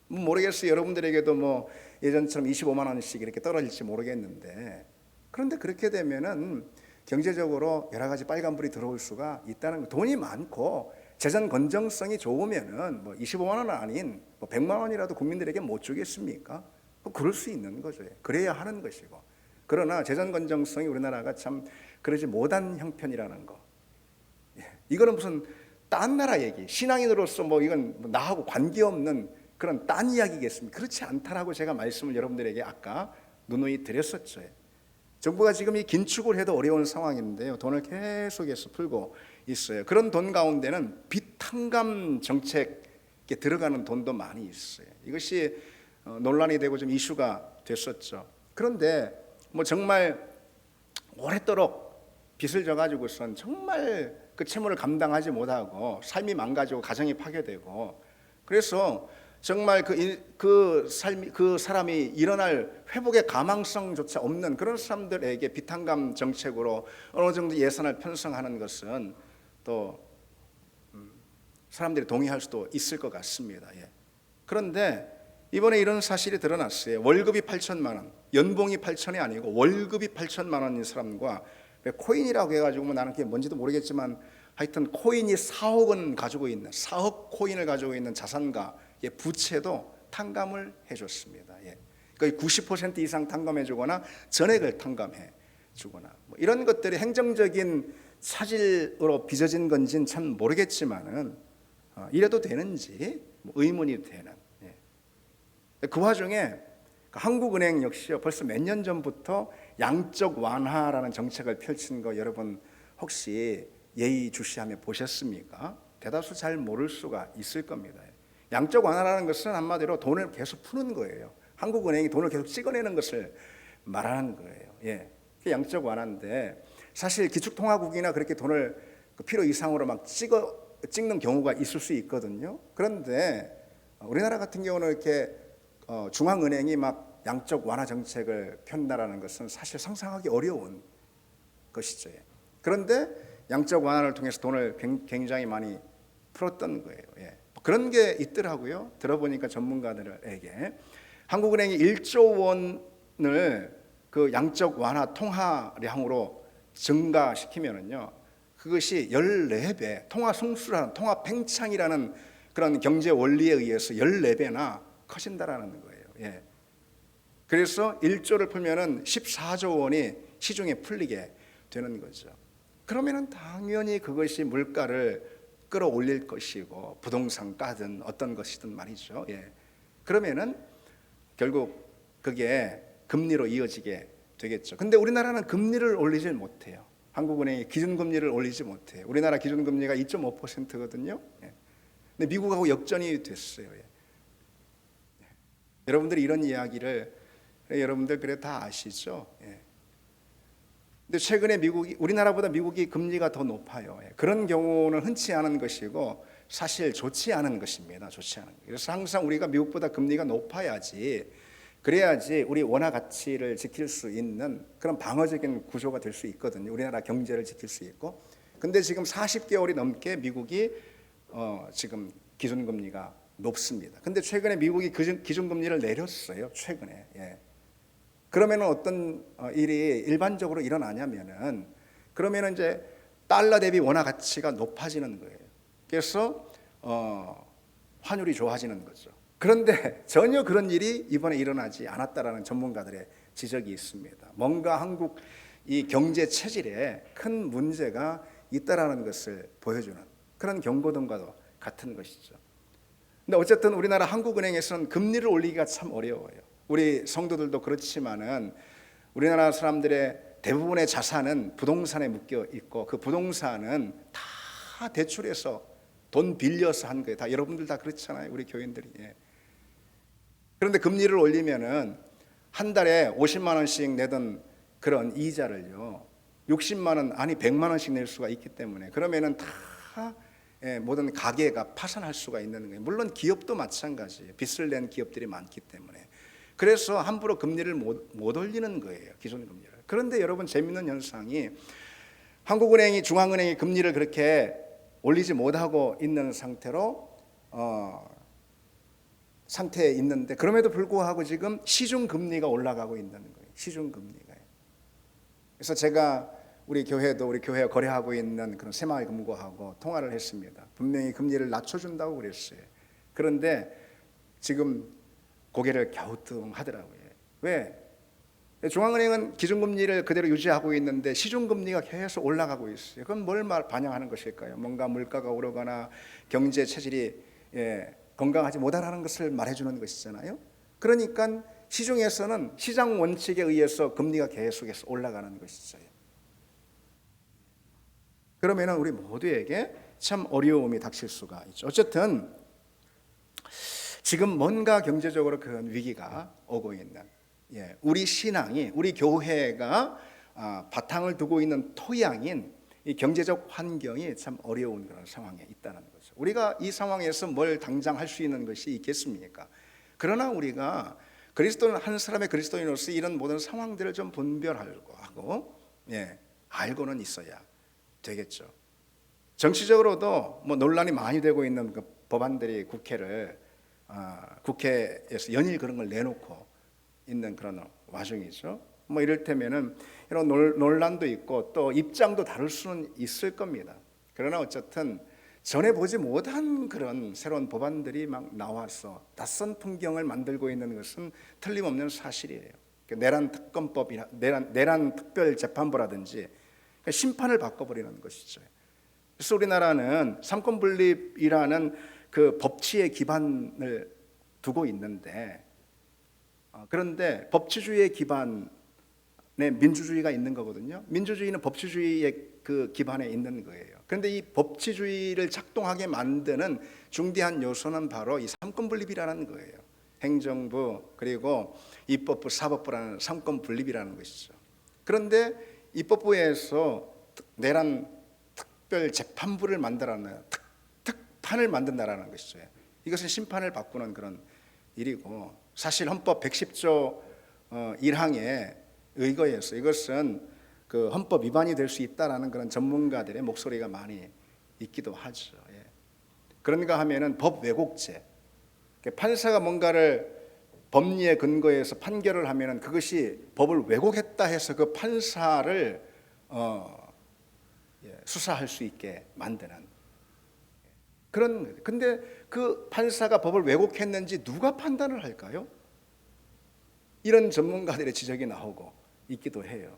모르겠어요. 여러분들에게도 예전처럼 25만 원씩 이렇게 떨어질지 모르겠는데, 그런데 그렇게 되면은 경제적으로 여러 가지 빨간불이 들어올 수가 있다는 거. 돈이 많고 재정 건전성이 좋으면은 25만 원은 아닌 100만 원이라도 국민들에게 못 주겠습니까? 그럴 수 있는 거죠. 그래야 하는 것이고. 그러나 재정 건전성이 우리나라가 참 그러지 못한 형편이라는 거. 이거는 무슨 딴 나라 얘기, 신앙인으로서 이건 나하고 관계없는 그런 딴 이야기겠습니까? 그렇지 않다라고 제가 말씀을 여러분들에게 아까 누누이 드렸었죠. 정부가 지금 이 긴축을 해도 어려운 상황인데요, 돈을 계속해서 풀고 있어요. 그런 돈 가운데는 비탕감 정책에 들어가는 돈도 많이 있어요. 이것이 논란이 되고 좀 이슈가 됐었죠. 그런데 정말 오래도록 빚을 져가지고선 정말 그 채무를 감당하지 못하고 삶이 망가지고 가정이 파괴되고, 그래서 정말 그 사람이 일어날 회복의 가망성조차 없는 그런 사람들에게 비탄감 정책으로 어느 정도 예산을 편성하는 것은 또 사람들이 동의할 수도 있을 것 같습니다. 예. 그런데 이번에 이런 사실이 드러났어요. 월급이 8천만 원, 연봉이 8천이 아니고 월급이 8천만 원인 사람과 코인이라고 해가지고 나는 그게 뭔지도 모르겠지만 하여튼 코인이 4억 원 가지고 있는, 4억 코인을 가지고 있는 자산가 부채도 탕감을 해줬습니다. 예. 거의 90% 이상 탕감해주거나 전액을 탕감해주거나 이런 것들이 행정적인 차질으로 빚어진 건지는 참 모르겠지만은 이래도 되는지 의문이 되는. 예. 그 와중에 한국은행 역시요, 벌써 몇 년 전부터 양적 완화라는 정책을 펼친 거 여러분 혹시 예의주시하며 보셨습니까? 대다수 잘 모를 수가 있을 겁니다. 양적 완화라는 것은 한마디로 돈을 계속 푸는 거예요. 한국은행이 돈을 계속 찍어내는 것을 말하는 거예요. 예, 그게 양적 완화인데 사실 기축통화국이나 그렇게 돈을 필요 이상으로 찍는 경우가 있을 수 있거든요. 그런데 우리나라 같은 경우는 이렇게 중앙은행이 양적 완화 정책을 편다라는 것은 사실 상상하기 어려운 것이죠. 그런데 양적 완화를 통해서 돈을 굉장히 많이 풀었던 거예요. 예. 그런 게 있더라고요. 들어보니까 전문가들에게 한국은행이 1조 원을 그 양적 완화 통화량으로 증가시키면은요, 그것이 14배, 통화 승수라는, 통화 팽창이라는 그런 경제 원리에 의해서 14배나 커진다라는 거예요. 예. 그래서 1조를 풀면은 14조 원이 시중에 풀리게 되는 거죠. 그러면은 당연히 그것이 물가를 끌어올릴 것이고 부동산가든 어떤 것이든 말이죠. 예. 그러면은 결국 그게 금리로 이어지게 되겠죠. 근데 우리나라는 금리를 올리질 못해요. 한국은행이 기준금리를 올리지 못해요. 우리나라 기준금리가 2.5%거든요. 예. 근데 미국하고 역전이 됐어요. 예. 여러분들이 이런 이야기를 여러분들 그래 다 아시죠? 예. 근데 최근에 우리나라보다 미국이 금리가 더 높아요. 예. 그런 경우는 흔치 않은 것이고 사실 좋지 않은 것입니다. 좋지 않은. 그래서 항상 우리가 미국보다 금리가 높아야지, 그래야지 우리 원화 가치를 지킬 수 있는 그런 방어적인 구조가 될 수 있거든요. 우리나라 경제를 지킬 수 있고. 근데 지금 40개월이 넘게 미국이 지금 기준금리가 높습니다. 근데 최근에 미국이 기준금리를 내렸어요. 최근에. 예. 그러면 어떤 일이 일반적으로 일어나냐면은, 그러면 이제 달러 대비 원화 가치가 높아지는 거예요. 그래서 환율이 좋아지는 거죠. 그런데 전혀 그런 일이 이번에 일어나지 않았다라는 전문가들의 지적이 있습니다. 뭔가 한국 이 경제 체질에 큰 문제가 있다라는 것을 보여주는 그런 경고등과도 같은 것이죠. 근데 어쨌든 우리나라 한국은행에서는 금리를 올리기가 참 어려워요. 우리 성도들도 그렇지만은 우리나라 사람들의 대부분의 자산은 부동산에 묶여 있고 그 부동산은 다 대출해서 돈 빌려서 한 거예요. 다 여러분들 다 그렇잖아요. 우리 교인들이. 그런데 금리를 올리면은 한 달에 50만 원씩 내던 그런 이자를요 60만 원 아니 100만 원씩 낼 수가 있기 때문에 그러면은 다 모든 가게가 파산할 수가 있는 거예요. 물론 기업도 마찬가지예요. 빚을 낸 기업들이 많기 때문에. 그래서 함부로 금리를 못 올리는 거예요. 기존 금리를. 그런데 여러분 재미있는 현상이 한국은행이 중앙은행이 금리를 그렇게 올리지 못하고 있는 상태에 있는데 그럼에도 불구하고 지금 시중 금리가 올라가고 있는 거예요. 시중 금리가. 그래서 제가 우리 교회와 거래하고 있는 그런 새마을금고하고 통화를 했습니다. 분명히 금리를 낮춰준다고 그랬어요. 그런데 지금 고개를 갸우뚱하더라고요. 왜? 중앙은행은 기준금리를 그대로 유지하고 있는데 시중금리가 계속 올라가고 있어요. 그건 뭘 반영하는 것일까요? 뭔가 물가가 오르거나 경제 체질이 건강하지 못하다는 것을 말해주는 것이잖아요. 그러니까 시중에서는 시장 원칙에 의해서 금리가 계속해서 올라가는 것이죠. 그러면 우리 모두에게 참 어려움이 닥칠 수가 있죠. 어쨌든 지금 뭔가 경제적으로 그런 위기가 오고 있는 우리 신앙이 우리 교회가 바탕을 두고 있는 토양인 이 경제적 환경이 참 어려운 그런 상황에 있다는 거죠. 우리가 이 상황에서 뭘 당장 할 수 있는 것이 있겠습니까? 그러나 우리가 그리스도는 한 사람의 그리스도인으로서 이런 모든 상황들을 좀 분별하고 하고 알고는 있어야 되겠죠. 정치적으로도 뭐 논란이 많이 되고 있는 그 법안들이 국회에서 연일 그런 걸 내놓고 있는 그런 와중이죠. 뭐 이를테면은 이런 논란도 있고 또 입장도 다를 수는 있을 겁니다. 그러나 어쨌든 전에 보지 못한 그런 새로운 법안들이 막 나와서 낯선 풍경을 만들고 있는 것은 틀림없는 사실이에요. 내란 특검법이나 내란 특별 재판부라든지 심판을 바꿔버리는 것이죠. 그래서 우리나라는 삼권 분립이라는 그 법치의 기반을 두고 있는데 그런데 법치주의의 기반에 민주주의가 있는 거거든요. 민주주의는 법치주의의 그 기반에 있는 거예요. 그런데 이 법치주의를 작동하게 만드는 중대한 요소는 바로 이 삼권 분립이라는 거예요. 행정부 그리고 입법부, 사법부라는 삼권 분립이라는 것이죠. 그런데 입법부에서 내란 특별 재판부를 만들어내는 특판을 만든다라는 것이죠. 이것은 심판을 바꾸는 그런 일이고 사실 헌법 110조 1항에 의거해서 이것은 그 헌법 위반이 될 수 있다라는 그런 전문가들의 목소리가 많이 있기도 하죠. 그런가 하면은 법 왜곡죄, 판사가 뭔가를 법리에 근거해서 판결을 하면은 그것이 법을 왜곡했다 해서 그 판사를 수사할 수 있게 만드는 그런. 근데 그 판사가 법을 왜곡했는지 누가 판단을 할까요? 이런 전문가들의 지적이 나오고 있기도 해요.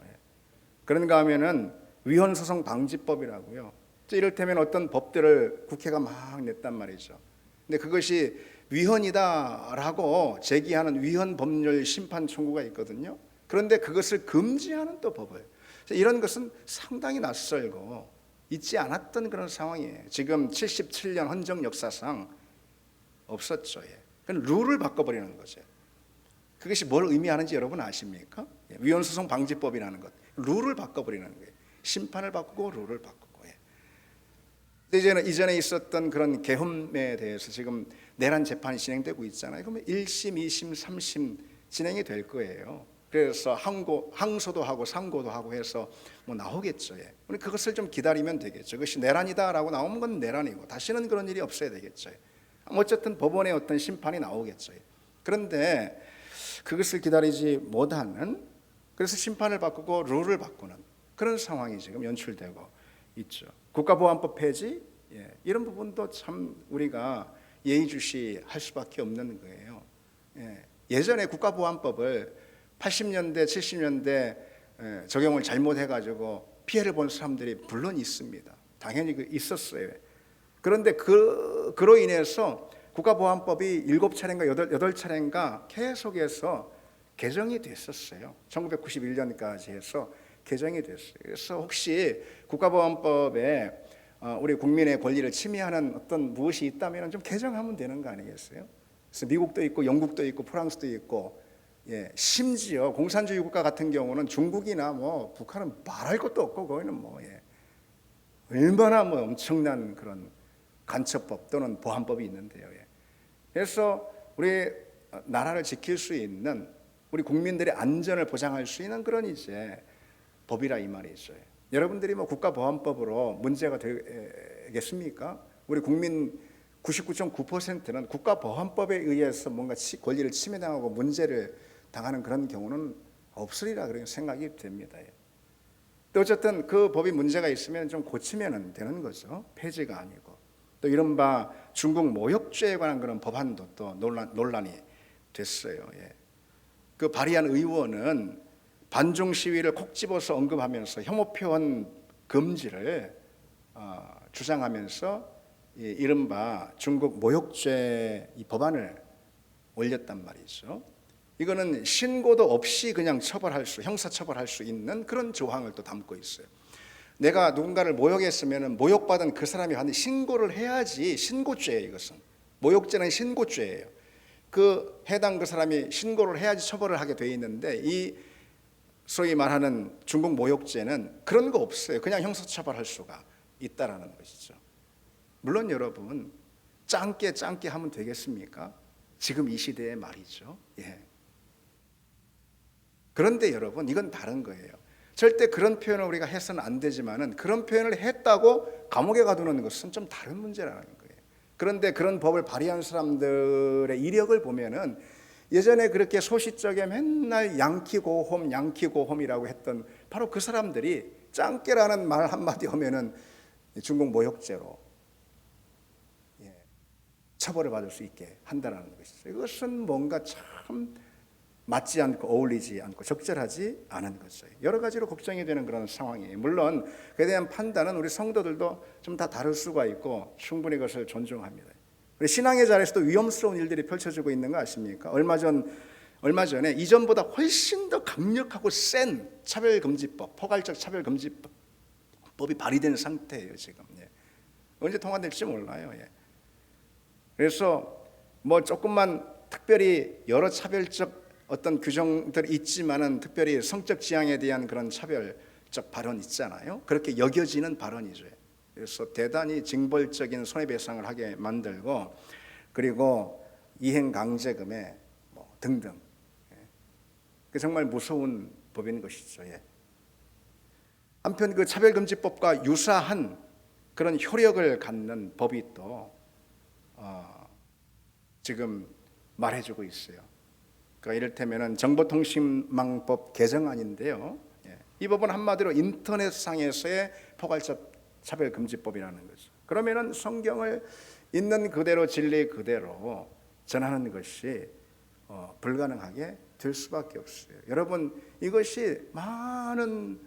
그런가 하면은 위헌소송 방지법이라고요. 이를테면 어떤 법들을 국회가 막 냈단 말이죠. 근데 그것이 위헌이다라고 제기하는 위헌 법률 심판 청구가 있거든요. 그런데 그것을 금지하는 또 법을, 이런 것은 상당히 낯설고 있지 않았던 그런 상황이에요. 지금 77년 헌정 역사상 없었죠. 룰을 바꿔버리는 거죠. 그것이 뭘 의미하는지 여러분 아십니까? 위헌소송 방지법이라는 것, 룰을 바꿔버리는 거예요. 심판을 바꾸고 룰을 바꾸고. 이전에 있었던 그런 계엄에 대해서 지금 내란 재판이 진행되고 있잖아요. 그러면 1심, 2심, 3심 진행이 될 거예요. 그래서 항소도 하고 상고도 하고 해서 뭐 나오겠죠. 우리 그것을 좀 기다리면 되겠죠. 그것이 내란이다라고 나오는 건 내란이고 다시는 그런 일이 없어야 되겠죠. 어쨌든 법원의 어떤 심판이 나오겠죠. 그런데 그것을 기다리지 못하는, 그래서 심판을 바꾸고 룰을 바꾸는 그런 상황이 지금 연출되고 있죠. 국가보안법 폐지, 예, 이런 부분도 참 우리가 예의주시할 수밖에 없는 거예요. 예, 예전에 국가보안법을 80년대, 70년대 적용을 잘못해가지고 피해를 본 사람들이 물론 있습니다. 당연히 있었어요. 그런데 그로 인해서 국가보안법이 7차례인가 8차례인가 계속해서 개정이 됐었어요. 1991년까지 해서 개정이 됐어요. 그래서 혹시 국가보안법에 우리 국민의 권리를 침해하는 어떤 무엇이 있다면 좀 개정하면 되는 거 아니겠어요? 그래서 미국도 있고 영국도 있고 프랑스도 있고, 예, 심지어 공산주의 국가 같은 경우는 중국이나 뭐 북한은 말할 것도 없고 거기는 뭐, 예, 얼마나 뭐 엄청난 그런 간첩법 또는 보안법이 있는데요. 예. 그래서 우리 나라를 지킬 수 있는, 우리 국민들의 안전을 보장할 수 있는 그런 이제 법이라 이 말이죠. 여러분들이 뭐 국가보안법으로 문제가 되겠습니까? 우리 국민 99.9%는 국가보안법에 의해서 뭔가 권리를 침해당하고 문제를 당하는 그런 경우는 없으리라 그런 생각이 됩니다. 또 어쨌든 그 법이 문제가 있으면 좀 고치면 되는 거죠. 폐지가 아니고. 또 이른바 중국 모욕죄에 관한 그런 법안도 또 논란이 됐어요. 예. 그 발의한 의원은 반중 시위를 콕 집어서 언급하면서 혐오 표현 금지를 주장하면서 이른바 중국 모욕죄 이 법안을 올렸단 말이죠. 이거는 신고도 없이 그냥 형사 처벌할 수 있는 그런 조항을 또 담고 있어요. 내가 누군가를 모욕했으면 모욕받은 그 사람이 반드시 신고를 해야지. 신고죄예요. 이것은 모욕죄는 신고죄예요. 그 해당 그 사람이 신고를 해야지 처벌을 하게 돼 있는데, 이 소위 말하는 중국 모욕죄는 그런 거 없어요. 그냥 형사처벌할 수가 있다라는 것이죠. 물론 여러분, 짱게 하면 되겠습니까? 지금 이 시대의 말이죠. 예. 그런데 여러분, 이건 다른 거예요. 절대 그런 표현을 우리가 해서는 안 되지만은 그런 표현을 했다고 감옥에 가두는 것은 좀 다른 문제라는 거예요. 그런데 그런 법을 발의한 사람들의 이력을 보면은 예전에 그렇게 소시적에 맨날 양키고홈이라고 했던 바로 그 사람들이 짱깨라는 말 한마디 하면은 중국 모욕죄로 처벌을 받을 수 있게 한다는 것이죠. 이것은 뭔가 참 맞지 않고 어울리지 않고 적절하지 않은 거죠. 여러 가지로 걱정이 되는 그런 상황이에요. 물론 그에 대한 판단은 우리 성도들도 좀 다 다를 수가 있고 충분히 그것을 존중합니다. 우리 신앙의 자리에서도 위험스러운 일들이 펼쳐지고 있는 거 아십니까? 얼마 전에 이전보다 훨씬 더 강력하고 센 차별금지법, 포괄적 차별금지법이 발의된 상태예요 지금. 예. 언제 통과될지 몰라요. 예. 그래서 뭐 조금만 특별히 여러 차별적 어떤 규정들이 있지만은 특별히 성적 지향에 대한 그런 차별적 발언 있잖아요. 그렇게 여겨지는 발언이죠. 그래서 대단히 징벌적인 손해배상을 하게 만들고, 그리고 이행강제금에 뭐 등등, 그 정말 무서운 법인 것이죠. 한편 그 차별금지법과 유사한 그런 효력을 갖는 법이 또 지금 말해주고 있어요. 그러니까 이를테면은 정보통신망법 개정안인데요. 이 법은 한마디로 인터넷상에서의 포괄적 차별금지법이라는 거죠. 그러면은 성경을 있는 그대로 진리 그대로 전하는 것이 불가능하게 될 수밖에 없어요. 여러분, 이것이 많은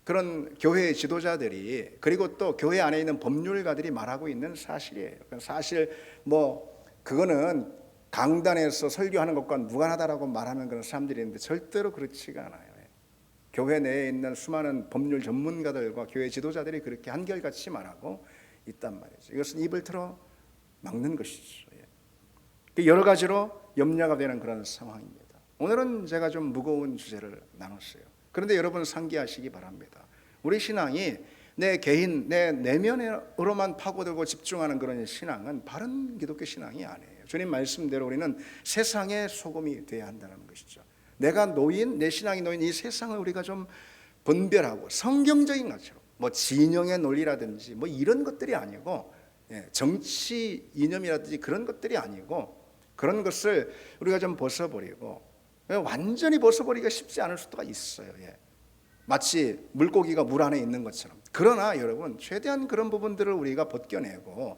그런 교회 지도자들이, 그리고 또 교회 안에 있는 법률가들이 말하고 있는 사실이에요. 사실 뭐 그거는 강단에서 설교하는 것과 무관하다라고 말하는 그런 사람들이 있는데 절대로 그렇지가 않아요. 교회 내에 있는 수많은 법률 전문가들과 교회 지도자들이 그렇게 한결같이 말하고 있단 말이죠. 이것은 입을 틀어 막는 것이죠. 여러 가지로 염려가 되는 그런 상황입니다. 오늘은 제가 좀 무거운 주제를 나눴어요. 그런데 여러분 상기하시기 바랍니다. 우리 신앙이 내 개인, 내 내면으로만 파고들고 집중하는 그런 신앙은 바른 기독교 신앙이 아니에요. 주님 말씀대로 우리는 세상의 소금이 되어야 한다는 것이죠. 내가 놓인, 내 신앙이 놓인 이 세상을 우리가 좀 분별하고 성경적인 것처럼 뭐 진영의 논리라든지 뭐 이런 것들이 아니고, 정치 이념이라든지 그런 것들이 아니고, 그런 것을 우리가 좀 벗어버리고, 완전히 벗어버리기가 쉽지 않을 수도 있어요. 마치 물고기가 물 안에 있는 것처럼. 그러나 여러분, 최대한 그런 부분들을 우리가 벗겨내고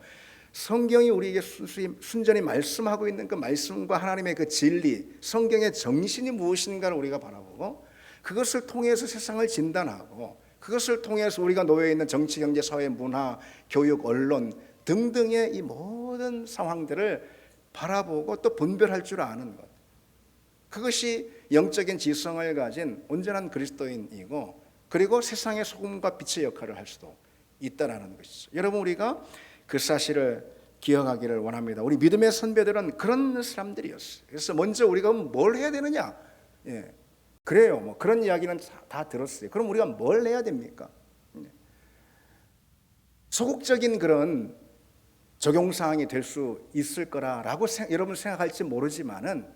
성경이 우리에게 순전히 말씀하고 있는 그 말씀과 하나님의 그 진리, 성경의 정신이 무엇인가를 우리가 바라보고 그것을 통해서 세상을 진단하고 그것을 통해서 우리가 놓여 있는 정치, 경제, 사회, 문화, 교육, 언론 등등의 이 모든 상황들을 바라보고 또 분별할 줄 아는 것. 그것이 영적인 지성을 가진 온전한 그리스도인이고 그리고 세상의 소금과 빛의 역할을 할 수도 있다라는 것이죠. 여러분, 우리가 그 사실을 기억하기를 원합니다. 우리 믿음의 선배들은 그런 사람들이었어요. 그래서 먼저 우리가 뭘 해야 되느냐? 그래요. 뭐 그런 이야기는 다 들었어요. 그럼 우리가 뭘 해야 됩니까? 소극적인 그런 적용사항이 될 수 있을 거라고 여러분 생각할지 모르지만은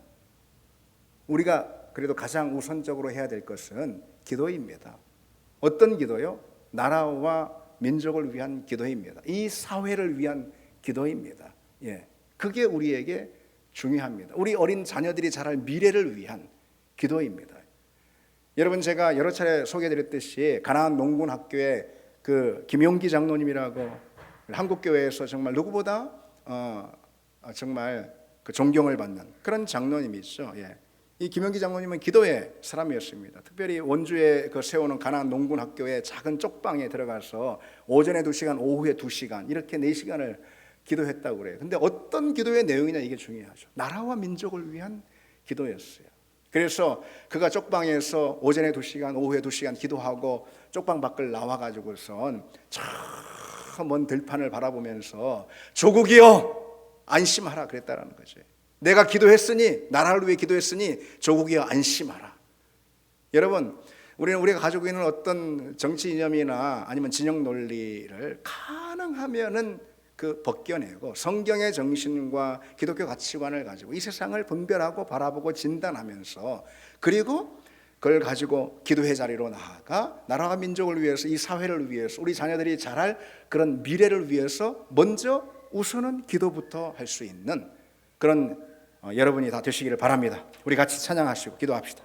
우리가 그래도 가장 우선적으로 해야 될 것은 기도입니다. 어떤 기도요? 나라와 민족을 위한 기도입니다. 이 사회를 위한 기도입니다. 그게 우리에게 중요합니다. 우리 어린 자녀들이 자랄 미래를 위한 기도입니다. 여러분, 제가 여러 차례 소개해드렸듯이 가나안 농군 학교의 그 김용기 장로님이라고 한국교회에서 정말 누구보다 정말 그 존경을 받는 그런 장로님이죠. 이 김용기 장로님은 기도의 사람이었습니다. 특별히 원주에 그 세우는 가나안 농군 학교의 작은 쪽방에 들어가서 오전에 2시간, 오후에 2시간 이렇게 4시간을 기도했다고 그래요. 근데 어떤 기도의 내용이냐, 이게 중요하죠. 나라와 민족을 위한 기도였어요. 그래서 그가 쪽방에서 오전에 2시간, 오후에 2시간 기도하고 쪽방 밖을 나와가지고선 저 먼 들판을 바라보면서 조국이여 안심하라 그랬다라는 거죠. 내가 기도했으니, 나라를 위해 기도했으니 조국이여 안심하라. 여러분, 우리가 가지고 있는 어떤 정치 이념이나 아니면 진영 논리를 가능하면은 그 벗겨내고 성경의 정신과 기독교 가치관을 가지고 이 세상을 분별하고 바라보고 진단하면서 그리고 그걸 가지고 기도의 자리로 나아가 나라와 민족을 위해서, 이 사회를 위해서, 우리 자녀들이 자랄 그런 미래를 위해서 먼저 우선은 기도부터 할 수 있는 그런 여러분이 다 되시기를 바랍니다. 우리 같이 찬양하시고 기도합시다.